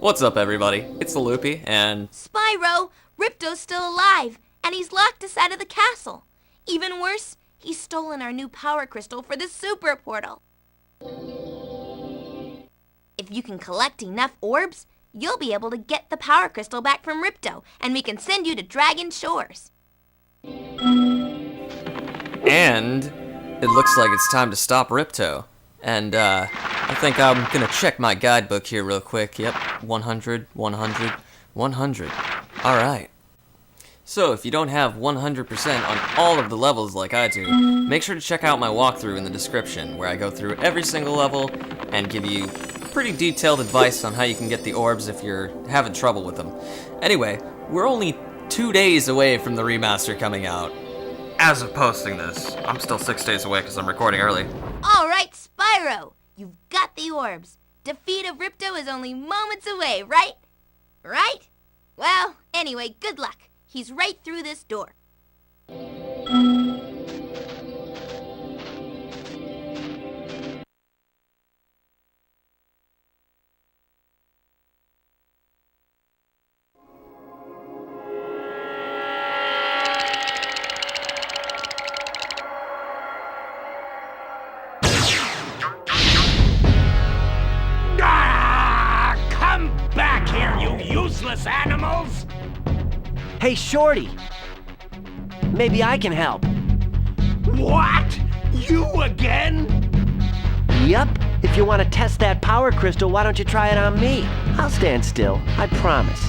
What's up, everybody? It's the Loopy, and... Spyro! Ripto's still alive, and he's locked us out of the castle. Even worse, he's stolen our new power crystal for the super portal. If you can collect enough orbs, you'll be able to get the power crystal back from Ripto, and we can send you to Dragon Shores. And it looks like it's time to stop Ripto. And, I think I'm gonna check my guidebook here real quick. Yep, 100, 100, 100. Alright. So, if you don't have 100% on all of the levels like I do, make sure to check out my walkthrough in the description, where I go through every single level and give you pretty detailed advice on how you can get the orbs if you're having trouble with them. Anyway, we're only 2 days away from the remaster coming out. As of posting this, I'm still 6 days away because I'm recording early. Alright, Spyro! You've got the orbs. Defeat of Ripto is only moments away, right? Right? Well, anyway, good luck. He's right through this door. Come back here, you useless animals! Hey, Shorty! Maybe I can help. What? You again? Yup. If you want to test that power crystal, why don't you try it on me? I'll stand still, I promise.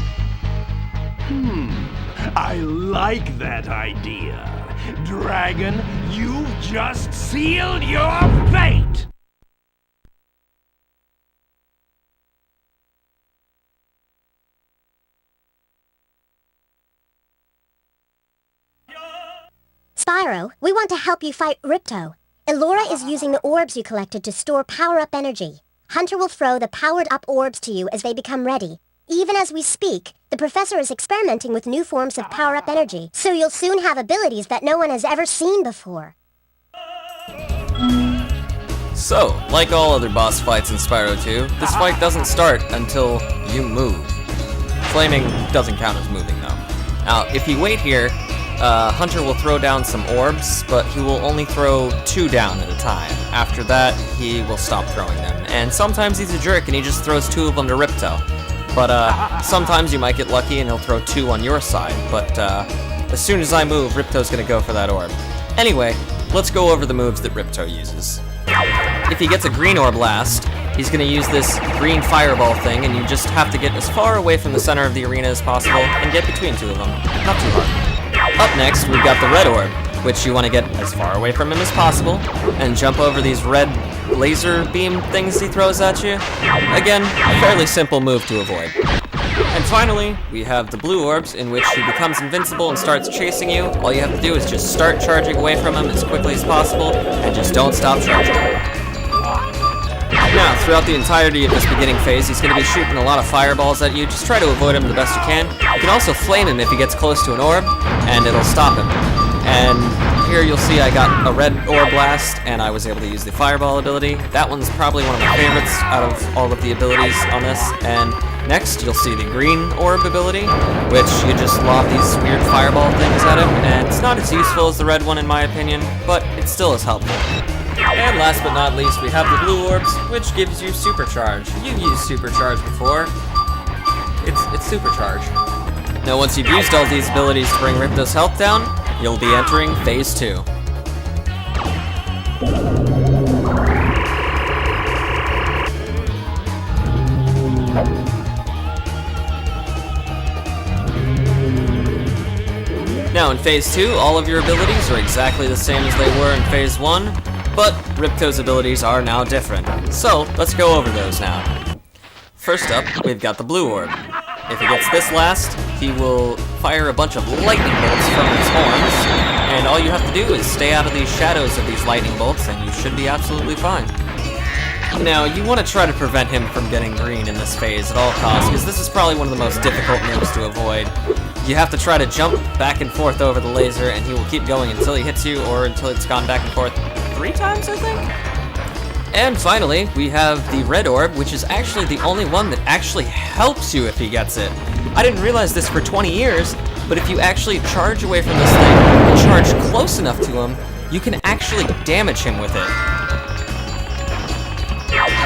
I like that idea. Dragon, you've just sealed your fate! Spyro, we want to help you fight Ripto. Elora is using the orbs you collected to store power-up energy. Hunter will throw the powered-up orbs to you as they become ready. Even as we speak, the professor is experimenting with new forms of power-up energy, so you'll soon have abilities that no one has ever seen before. So, like all other boss fights in Spyro 2, this fight doesn't start until you move. Flaming doesn't count as moving, though. Now, if you wait here, Hunter will throw down some orbs, but he will only throw 2 down at a time. After that, he will stop throwing them. And sometimes he's a jerk and he just throws 2 of them to Ripto. But sometimes you might get lucky and he'll throw 2 on your side. But as soon as I move, Ripto's gonna go for that orb. Anyway, let's go over the moves that Ripto uses. If he gets a green orb last, he's gonna use this green fireball thing, and you just have to get as far away from the center of the arena as possible and get between 2 of them. Not too hard. Up next, we've got the red orb, which you want to get as far away from him as possible, and jump over these red laser beam things he throws at you. Again, a fairly simple move to avoid. And finally, we have the blue orbs, in which he becomes invincible and starts chasing you. All you have to do is just start charging away from him as quickly as possible, and just don't stop charging. Now, throughout the entirety of this beginning phase, he's going to be shooting a lot of fireballs at you. Just try to avoid him the best you can. You can also flame him if he gets close to an orb, and it'll stop him. And here you'll see I got a red orb blast, and I was able to use the fireball ability. That one's probably one of my favorites out of all of the abilities on this. And next, you'll see the green orb ability, which you just lob these weird fireball things at him, and it's not as useful as the red one in my opinion, but it still is helpful. And last but not least, we have the blue orbs, which gives you Supercharge. You've used Supercharge before. It's Supercharge. Now once you've used all these abilities to bring Ripto's health down, you'll be entering Phase 2. Now in Phase 2, all of your abilities are exactly the same as they were in Phase 1, but Ripto's abilities are now different. So, let's go over those now. First up, we've got the blue orb. If he gets this last, he will fire a bunch of lightning bolts from his horns, and all you have to do is stay out of these shadows of these lightning bolts, and you should be absolutely fine. Now, you want to try to prevent him from getting green in this phase at all costs, because this is probably one of the most difficult moves to avoid. You have to try to jump back and forth over the laser, and he will keep going until he hits you, or until it's gone back and forth 3 times, I think? And finally, we have the red orb, which is actually the only one that actually helps you if he gets it. I didn't realize this for 20 years, but if you actually charge away from this thing and charge close enough to him, you can actually damage him with it.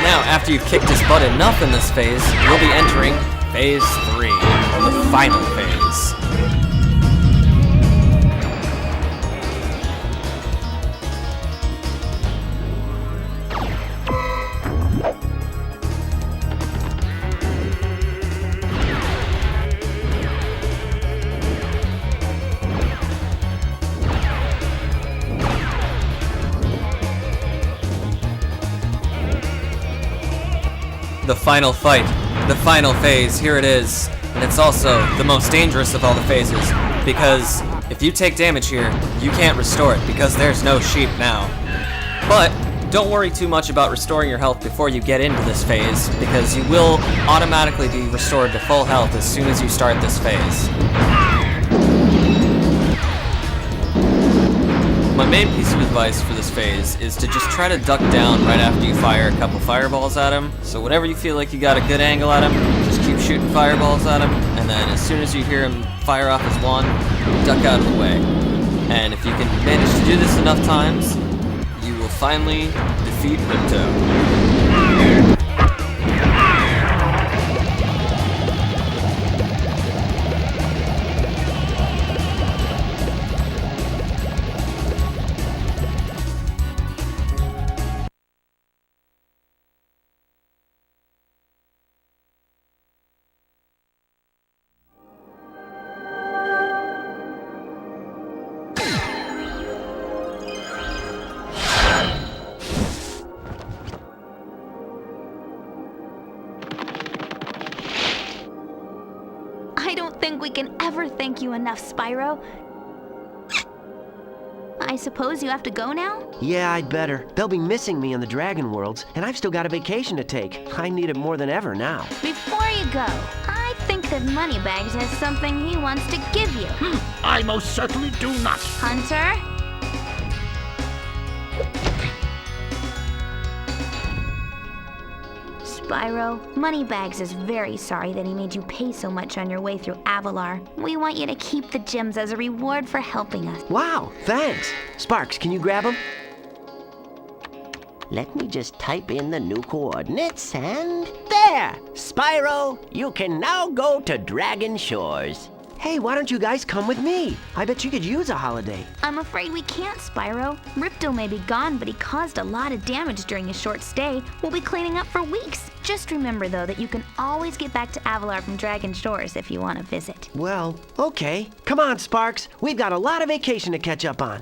Now, after you've kicked his butt enough in this phase, you'll be entering Phase 3, or the final phase. The final fight, the final phase, here it is. And it's also the most dangerous of all the phases, because if you take damage here, you can't restore it, because there's no sheep now. But don't worry too much about restoring your health before you get into this phase, because you will automatically be restored to full health as soon as you start this phase. My main piece of advice for this phase is to just try to duck down right after you fire a couple fireballs at him. So whenever you feel like you got a good angle at him, just keep shooting fireballs at him, and then as soon as you hear him fire off his wand, duck out of the way. And if you can manage to do this enough times, you will finally defeat Ripto. I don't think we can ever thank you enough, Spyro. I suppose you have to go now? Yeah, I'd better. They'll be missing me in the Dragon Worlds, and I've still got a vacation to take. I need it more than ever now. Before you go, I think that Moneybags has something he wants to give you. I most certainly do not. Hunter? Spyro, Moneybags is very sorry that he made you pay so much on your way through Avalar. We want you to keep the gems as a reward for helping us. Wow, thanks. Sparks, can you grab them? Let me just type in the new coordinates and... There! Spyro, you can now go to Dragon Shores. Hey, why don't you guys come with me? I bet you could use a holiday. I'm afraid we can't, Spyro. Ripto may be gone, but he caused a lot of damage during his short stay. We'll be cleaning up for weeks. Just remember, though, that you can always get back to Avalar from Dragon Shores if you want to visit. Well, okay. Come on, Sparks. We've got a lot of vacation to catch up on.